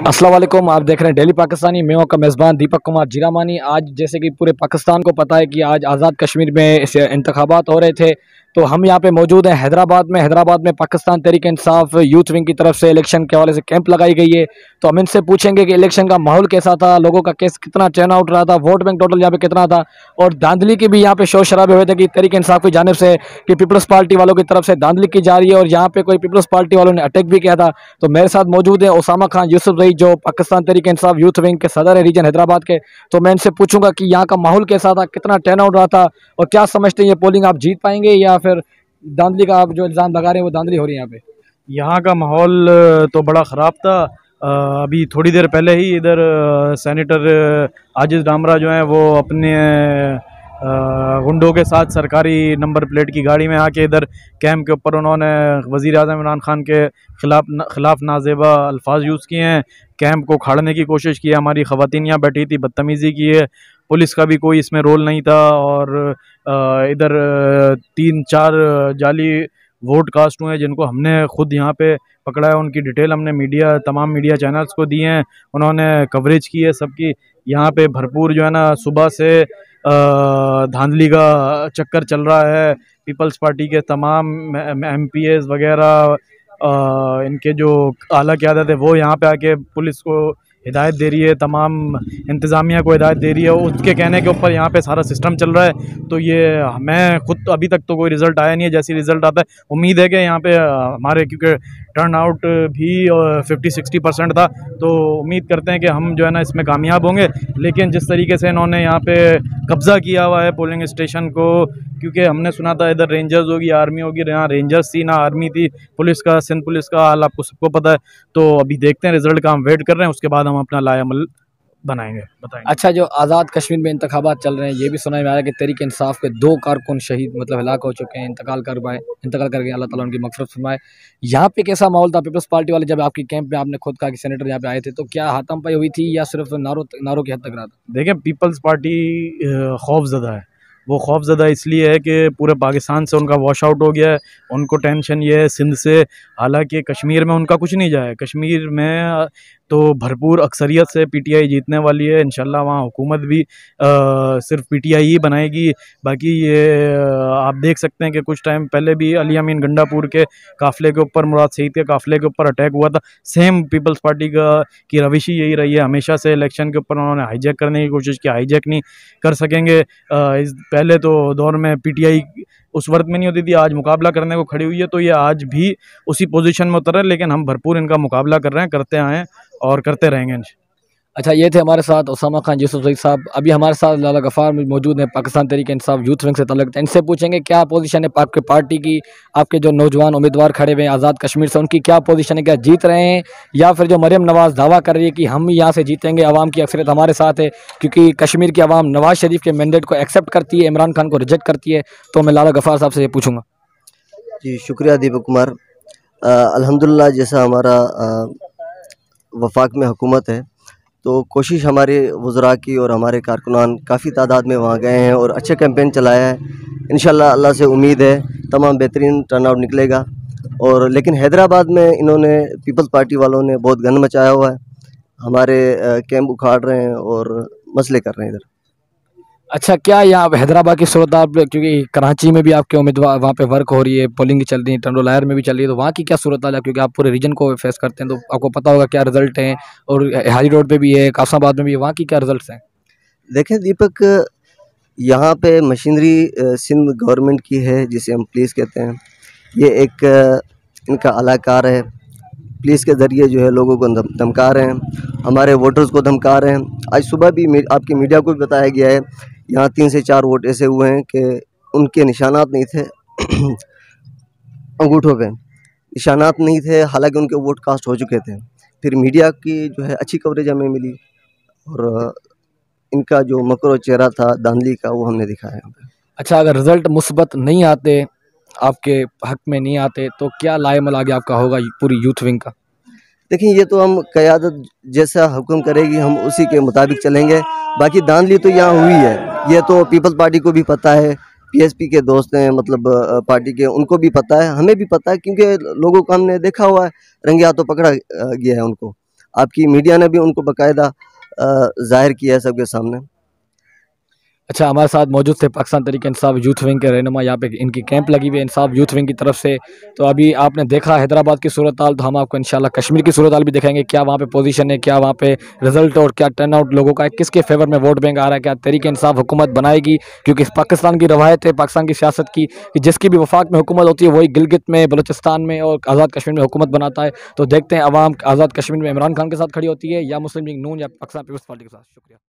अस्सलाम वालेकुम। आप देख रहे हैं डेली पाकिस्तानी। मैं का मेज़बान दीपक कुमार जीरामानी। आज जैसे कि पूरे पाकिस्तान को पता है कि आज आज़ाद कश्मीर में इंतखाबात हो रहे थे, तो हम यहाँ पे मौजूद हैं हैदराबाद में पाकिस्तान तहरीक इंसाफ यूथ विंग की तरफ से इलेक्शन के हवाले से कैंप लगाई गई है। तो हम इनसे पूछेंगे कि इलेक्शन का माहौल कैसा था, लोगों का कितना टर्न आउट रहा था, वोट बैंक टोटल यहाँ पे कितना था, और धांधली की भी यहाँ पे शोर शराबे हुए थे कि तहरीक इंसाफ की जानिब से कि पीपल्स पार्टी वालों की तरफ से धांधली की जा रही है और यहाँ पे कोई पीपल्स पार्टी वालों ने अटैक भी किया था। तो मेरे साथ मौजूद है उसामा खान यूसुफ रई, जो पाकिस्तान तहरीक इंसाफ यूथ विंग के सदर है रीजन हैदराबाद के। तो मैं इनसे पूछूंगा कि यहाँ का माहौल कैसा था, कितना टर्न आउट रहा था, और क्या समझते हैं ये पोलिंग आप जीत पाएंगे या फिर धांधली का आप जो इल्ज़ाम लगा रहे हैं वो धांधली हो रही है यहाँ पे। यहाँ का माहौल तो बड़ा ख़राब था। अभी थोड़ी देर पहले ही इधर सेनेटर आजिज़ डामरा जो हैं वो अपने गुंडों के साथ सरकारी नंबर प्लेट की गाड़ी में आके इधर कैंप के ऊपर उन्होंने वज़ीर आज़म इमरान खान के खिलाफ नाजेबा अल्फाज यूज़ किए हैं। कैंप को खाड़ने की कोशिश की है। हमारी ख़वातीन यहाँ बैठी थी, बदतमीज़ी की है। पुलिस का भी कोई इसमें रोल नहीं था। और इधर 3-4 जाली वोट कास्ट हुए जिनको हमने खुद यहाँ पे पकड़ा है। उनकी डिटेल हमने तमाम मीडिया चैनल्स को दी हैं। उन्होंने कवरेज की है सबकी। यहाँ पे भरपूर जो है ना सुबह से धांधली का चक्कर चल रहा है। पीपल्स पार्टी के तमाम MPs वगैरह इनके जो आला क़यादत है वो यहाँ पे आके पुलिस को हिदायत दे रही है, तमाम इंतज़ामिया को हिदायत दे रही है। उसके कहने के ऊपर यहाँ पे सारा सिस्टम चल रहा है। तो ये मैं खुद अभी तक तो कोई रिज़ल्ट आया नहीं है। जैसी रिज़ल्ट आता है उम्मीद है कि यहाँ पे हमारे, क्योंकि टर्न आउट भी 50-60% था, तो उम्मीद करते हैं कि हम जो है ना इसमें कामयाब होंगे। लेकिन जिस तरीके से इन्होंने यहाँ पे कब्ज़ा किया हुआ है पोलिंग स्टेशन को, क्योंकि हमने सुना था इधर रेंजर्स होगी, आर्मी होगी, यहाँ रेंजर्स थी ना आर्मी थी। पुलिस का, सिंध पुलिस का हाल आपको सबको पता है। तो अभी देखते हैं रिजल्ट का, हम वेट कर रहे हैं, उसके बाद हम अपना लाएअमल बताएंगे। अच्छा, जो आज़ाद कश्मीर में इंतखाबात चल रहे हैं, ये भी सुना है कि तहरीक इंसाफ के 2 कारकुन शहीद मतलब हलाक हो चुके हैं, इंतकाल कर गए, अल्लाह ताला उनकी मग़फ़िरत फरमाए। यहाँ पे कैसा माहौल था? पीपल्स पार्टी वाले जब आपकी कैंप में, आपने खुद कहा कि सेनेटर यहाँ पे आए थे, तो क्या हाथम पाई हुई थी या सिर्फ नारों की हद तक रहा था? देखें, पीपल्स पार्टी खौफज़दा है। वो खौफज़दा इसलिए है कि पूरे पाकिस्तान से उनका वॉश आउट हो गया है। उनको टेंशन ये है सिंध से, हालांकि कश्मीर में उनका कुछ नहीं जाए। कश्मीर में तो भरपूर अक्सरियत से PTI जीतने वाली है। इंशाल्लाह वहाँ हुकूमत भी सिर्फ PTI ही बनाएगी। बाकी ये आप देख सकते हैं कि कुछ टाइम पहले भी अली अमीन गंडापुर के काफ़िले के ऊपर, मुराद सईद के काफ़िले के ऊपर अटैक हुआ था। सेम पीपल्स पार्टी की रविश ही यही रही है हमेशा से। इलेक्शन के ऊपर उन्होंने हाईजैक करने की कोशिश की, हाईजैक नहीं कर सकेंगे। इस पहले तो दौर में PTI उस वक्त में नहीं होती थी, आज मुकाबला करने को खड़ी हुई है। तो ये आज भी उसी पोजीशन में उतर है, लेकिन हम भरपूर इनका मुकाबला कर रहे हैं, करते आए हैं और करते रहेंगे। अच्छा, ये थे हमारे साथ उसामा खान यूसुफ रई साहब। अभी हमारे साथ लाला गफ़ार मौजूद हैं, पाकिस्तान तहरीक इंसाफ यूथ विंग से तल्लुक़। इनसे पूछेंगे क्या पोजीशन है आपके पार्टी की, आपके जो नौजवान उम्मीदवार खड़े हुए हैं आज़ाद कश्मीर से, उनकी क्या पोजीशन है, क्या जीत रहे हैं या फिर जो मरियम नवाज़ दावा कर रही है कि हम यहाँ से जीतेंगे, आवाम की अक्सरियत हमारे साथ है, क्योंकि कश्मीर की आवाम नवाज़ शरीफ के मैंडेट को एक्सेप्ट करती है, इमरान खान को रिजेक्ट करती है। तो मैं लाला गफ़ार साहब से ये पूछूँगा। जी शुक्रिया दीपक कुमार। अल्हम्दुलिल्लाह, जैसा हमारा वफाक में हुकूमत है, तो कोशिश हमारे वज़रा की और हमारे कारकुनान काफ़ी तादाद में वहाँ गए हैं और अच्छा कैंपेन चलाया है। इंशाल्लाह अल्लाह से उम्मीद है तमाम बेहतरीन टर्नआउट निकलेगा। और लेकिन हैदराबाद में इन्होंने, पीपल्स पार्टी वालों ने बहुत गंद मचाया हुआ है। हमारे कैंप उखाड़ रहे हैं और मसले कर रहे हैं इधर। अच्छा, क्या यहाँ हैदराबाद की सूरत आप, क्योंकि कराची में भी आपके उम्मीदवार वहाँ पे वर्क हो रही है, पोलिंग चल रही है, टंडो लायर में भी चल रही है, तो वहाँ की क्या सूरत है? क्योंकि आप पूरे रीजन को फेस करते हैं तो आपको पता होगा क्या रिजल्ट हैं, और हाजी रोड पे भी है, कासाबाद में भी है, वहाँ की क्या रिजल्ट हैं? देखें दीपक, यहाँ पे मशीनरी सिंध गवर्नमेंट की है, जिसे हम पुलिस कहते हैं। ये एक इनका अलाकार है। पुलिस के ज़रिए जो है लोगों को धमका रहे हैं, हमारे वोटर्स को धमका रहे हैं। आज सुबह भी आपकी मीडिया को भी बताया गया है, यहाँ 3 से 4 वोट ऐसे हुए हैं कि उनके निशानात नहीं थे अंगूठों पे निशानात नहीं थे, हालांकि उनके वोट कास्ट हो चुके थे। फिर मीडिया की जो है अच्छी कवरेज हमें मिली और इनका जो मकर चेहरा था धांधली का, वो हमने दिखाया यहाँ पे। अच्छा, अगर रिजल्ट मुस्बत नहीं आते, आपके हक में नहीं आते, तो क्या लाएमल आगे आपका होगा पूरी यूथ विंग का? देखिए, ये तो हम क़यादत जैसा हुक्म करेगी हम उसी के मुताबिक चलेंगे। बाकी धांधली तो यहाँ हुई है, ये तो पीपल्स पार्टी को भी पता है, PSP के दोस्त हैं, मतलब पार्टी के, उनको भी पता है, हमें भी पता है, क्योंकि लोगों को हमने देखा हुआ है, रंगे हाथों पकड़ा गया है उनको। आपकी मीडिया ने भी उनको बाकायदा ज़ाहिर किया है सबके सामने। अच्छा, हमारे साथ मौजूद थे पाकिस्तान तहरीक इंसाफ यूथ विंग के रहनुमा, यहाँ पे इनकी कैंप लगी हुई है इंसाफ यूथ विंग की तरफ से। तो अभी आपने देखा हैदराबाद की सूरत हाल, तो हम आपको इंशाल्लाह कश्मीर की सूरत हाल भी दिखाएंगे, क्या वहाँ पे पोजीशन है, क्या वहाँ पे रिजल्ट और क्या टर्न आउट लोगों का है, किसके फेवर में वोट बैंक आ रहा है, क्या तहरीक इंसाफ हुकूमत बनाएगी। क्योंकि पाकिस्तान की रवायत है, पाकिस्तान की सियासत की, कि जिसकी भी वफाक में हुकूमत होती है वही गिलगित में, बलूचिस्तान में और आज़ाद कश्मीर में हुकूमत बनाता है। तो देखते हैं अवाम आज़ाद कश्मीर में इमरान खान के साथ खड़ी होती है या मुस्लिम लीग नून या पाकिस्तान पीपल्स पार्टी के साथ। शुक्रिया।